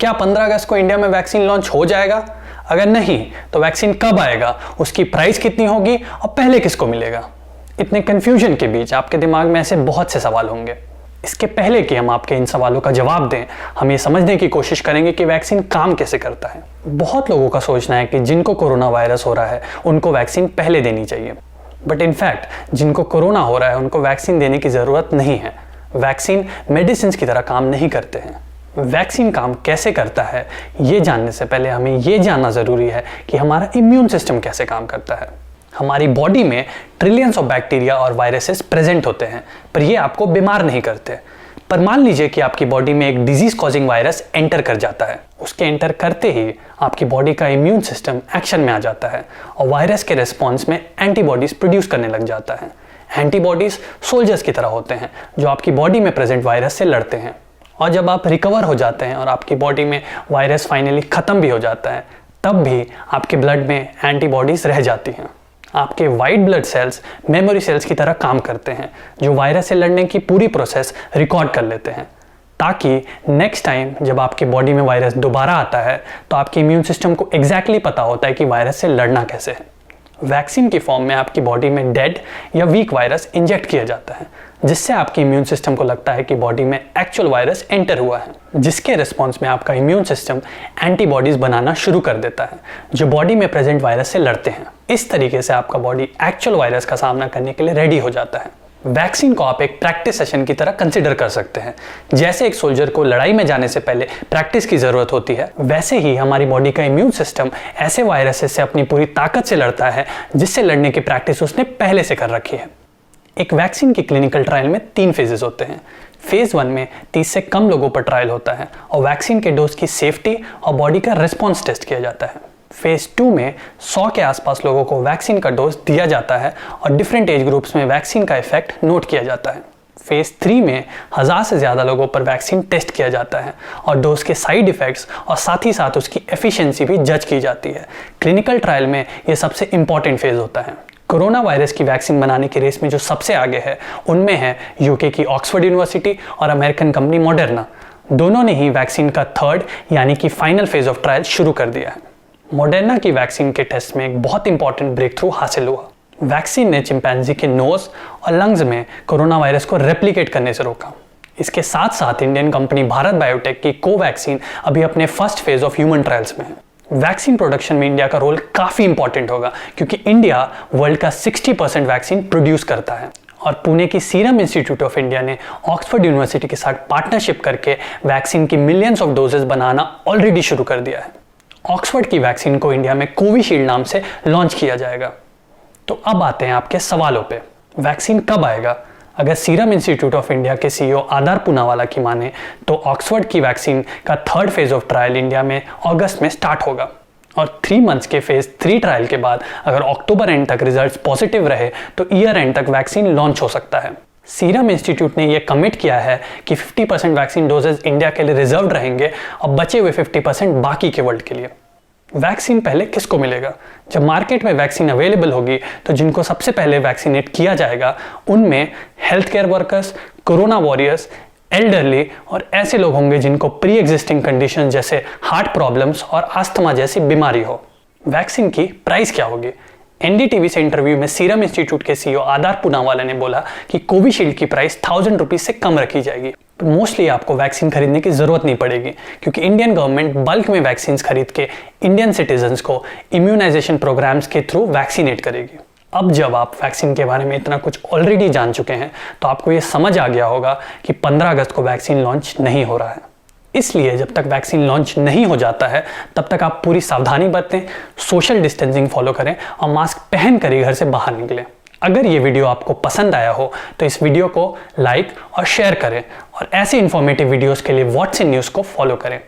क्या 15 अगस्त को इंडिया में वैक्सीन लॉन्च हो जाएगा? अगर नहीं तो वैक्सीन कब आएगा, उसकी प्राइस कितनी होगी और पहले किसको मिलेगा? इतने कंफ्यूजन के बीच आपके दिमाग में ऐसे बहुत से सवाल होंगे। इसके पहले कि हम आपके इन सवालों का जवाब दें, हम ये समझने की कोशिश करेंगे कि वैक्सीन काम कैसे करता है। बहुत लोगों का सोचना है कि जिनको कोरोना वायरस हो रहा है उनको वैक्सीन पहले देनी चाहिए, बट इनफैक्ट जिनको कोरोना हो रहा है उनको वैक्सीन देने की ज़रूरत नहीं है। वैक्सीन मेडिसिन की तरह काम नहीं करते हैं। वैक्सीन काम कैसे करता है ये जानने से पहले हमें ये जानना ज़रूरी है कि हमारा इम्यून सिस्टम कैसे काम करता है। हमारी बॉडी में ट्रिलियंस ऑफ बैक्टीरिया और वायरसेस प्रेजेंट होते हैं, पर ये आपको बीमार नहीं करते। पर मान लीजिए कि आपकी बॉडी में एक डिजीज कॉजिंग वायरस एंटर कर जाता है। उसके एंटर करते ही आपकी बॉडी का इम्यून सिस्टम एक्शन में आ जाता है और वायरस के रिस्पॉन्स में एंटीबॉडीज प्रोड्यूस करने लग जाता है। एंटीबॉडीज सोल्जर्स की तरह होते हैं जो आपकी बॉडी में प्रेजेंट वायरस से लड़ते हैं, और जब आप रिकवर हो जाते हैं और आपकी बॉडी में वायरस फाइनली ख़त्म भी हो जाता है, तब भी आपके ब्लड में एंटीबॉडीज रह जाती हैं। आपके white blood cells memory cells की तरह काम करते हैं जो वायरस से लड़ने की पूरी प्रोसेस रिकॉर्ड कर लेते हैं, ताकि नेक्स्ट टाइम जब आपकी बॉडी में वायरस दोबारा आता है तो आपके इम्यून सिस्टम को एग्जैक्टली पता होता है कि वायरस से लड़ना कैसे है। वैक्सीन की फॉर्म में आपकी बॉडी में डेड या वीक वायरस इंजेक्ट किया जाता है, जिससे आपके इम्यून सिस्टम को लगता है कि बॉडी में एक्चुअल वायरस एंटर हुआ है, जिसके रिस्पॉन्स में आपका इम्यून सिस्टम एंटीबॉडीज बनाना शुरू कर देता है जो बॉडी में प्रेजेंट वायरस से लड़ते हैं। इस तरीके से आपका बॉडी एक्चुअल वायरस का सामना करने के लिए रेडी हो जाता है। वैक्सीन को आप एक प्रैक्टिस सेशन की तरह कंसिडर कर सकते हैं। जैसे एक सोल्जर को लड़ाई में जाने से पहले प्रैक्टिस की जरूरत होती है, वैसे ही हमारी बॉडी का इम्यून सिस्टम ऐसे वायरसेस से अपनी पूरी ताकत से लड़ता है जिससे लड़ने की प्रैक्टिस उसने पहले से कर रखी है। एक वैक्सीन की क्लिनिकल ट्रायल में 3 फेजेस होते हैं। फेज 1 में 30 से कम लोगों पर ट्रायल होता है और वैक्सीन के डोज की सेफ्टी और बॉडी का रिस्पॉन्स टेस्ट किया जाता है। फेज 2 में 100 के आसपास लोगों को वैक्सीन का डोज दिया जाता है और डिफरेंट एज ग्रुप्स में वैक्सीन का इफेक्ट नोट किया जाता है। फेज 3 में 1000 से ज़्यादा लोगों पर वैक्सीन टेस्ट किया जाता है और डोज के साइड इफेक्ट्स और साथ ही साथ उसकी एफिशिएंसी भी जज की जाती है। क्लिनिकल ट्रायल में यह सबसे इंपॉर्टेंट फेज होता है। कोरोना वायरस की वैक्सीन बनाने की रेस में जो सबसे आगे है उनमें है यूके की ऑक्सफोर्ड यूनिवर्सिटी और अमेरिकन कंपनी मॉडर्ना। दोनों ने ही वैक्सीन का 3rd यानी कि फाइनल फेज ऑफ ट्रायल शुरू कर दिया है। मॉडर्ना की वैक्सीन के टेस्ट में एक बहुत इंपॉर्टेंट ब्रेक थ्रू हासिल हुआ। वैक्सीन ने चिंपैंजी के नोज और लंग्स में कोरोना वायरस को रेप्लिकेट करने से रोका। इसके साथ साथ इंडियन कंपनी भारत बायोटेक की कोवैक्सीन अभी अपने first phase of human trials में है। वैक्सीन प्रोडक्शन में इंडिया का रोल काफ़ी इंपॉर्टेंट होगा क्योंकि इंडिया वर्ल्ड का 60% वैक्सीन प्रोड्यूस करता है, और पुणे की सीरम इंस्टीट्यूट ऑफ इंडिया ने ऑक्सफोर्ड यूनिवर्सिटी के साथ पार्टनरशिप करके वैक्सीन की millions of doses banana already शुरू कर दिया है। ऑक्सफोर्ड की वैक्सीन को इंडिया में कोविशील्ड नाम से लॉन्च किया जाएगा। तो अब आते हैं आपके सवालों पे। वैक्सीन कब आएगा? अगर सीरम इंस्टीट्यूट ऑफ इंडिया के सीईओ आधार पूनावाला की माने तो ऑक्सफोर्ड की वैक्सीन का 3rd phase of trial India में अगस्त में स्टार्ट होगा, और 3 मंथ्स के फेज 3 ट्रायल के बाद अगर अक्टूबर एंड तक रिजल्ट्स पॉजिटिव रहे तो ईयर एंड तक वैक्सीन लॉन्च हो सकता है। सीरम इंस्टीट्यूट ने यह कमिट किया है कि 50% वैक्सीन डोजेज इंडिया के लिए रिजर्व रहेंगे और बचे हुए 50% बाकी के वर्ल्ड के लिए। वैक्सीन पहले किसको मिलेगा? जब मार्केट में वैक्सीन अवेलेबल होगी तो जिनको सबसे पहले वैक्सीनेट किया जाएगा उनमें health care workers, corona warriors, elderly और ऐसे लोग होंगे जिनको प्री एग्जिस्टिंग कंडीशन जैसे हार्ट प्रॉब्लम्स और अस्थमा जैसी बीमारी हो। वैक्सीन की प्राइस क्या होगी? एनडीटीवी से इंटरव्यू में सीरम इंस्टीट्यूट के सीईओ आधार पूनावाला ने बोला कि कोविशील्ड की प्राइस 1000 रुपीज से कम रखी जाएगी। मोस्टली आपको वैक्सीन खरीदने की जरूरत नहीं पड़ेगी क्योंकि इंडियन गवर्नमेंट बल्क में वैक्सीन खरीद के इंडियन सिटीजन्स को इम्यूनाइजेशन प्रोग्राम्स के थ्रू वैक्सीनेट करेगी। अब जब आप वैक्सीन के बारे में इतना कुछ ऑलरेडी जान चुके हैं तो आपको ये समझ आ गया होगा कि 15 अगस्त को वैक्सीन लॉन्च नहीं हो रहा है। इसलिए जब तक वैक्सीन लॉन्च नहीं हो जाता है तब तक आप पूरी सावधानी बरतें, सोशल डिस्टेंसिंग फॉलो करें और मास्क पहन कर ही घर से बाहर निकलें। अगर ये वीडियो आपको पसंद आया हो तो इस वीडियो को लाइक और शेयर करें, और ऐसे इंफॉर्मेटिव वीडियोस के लिए व्हाट्स इन न्यूज़ को फॉलो करें।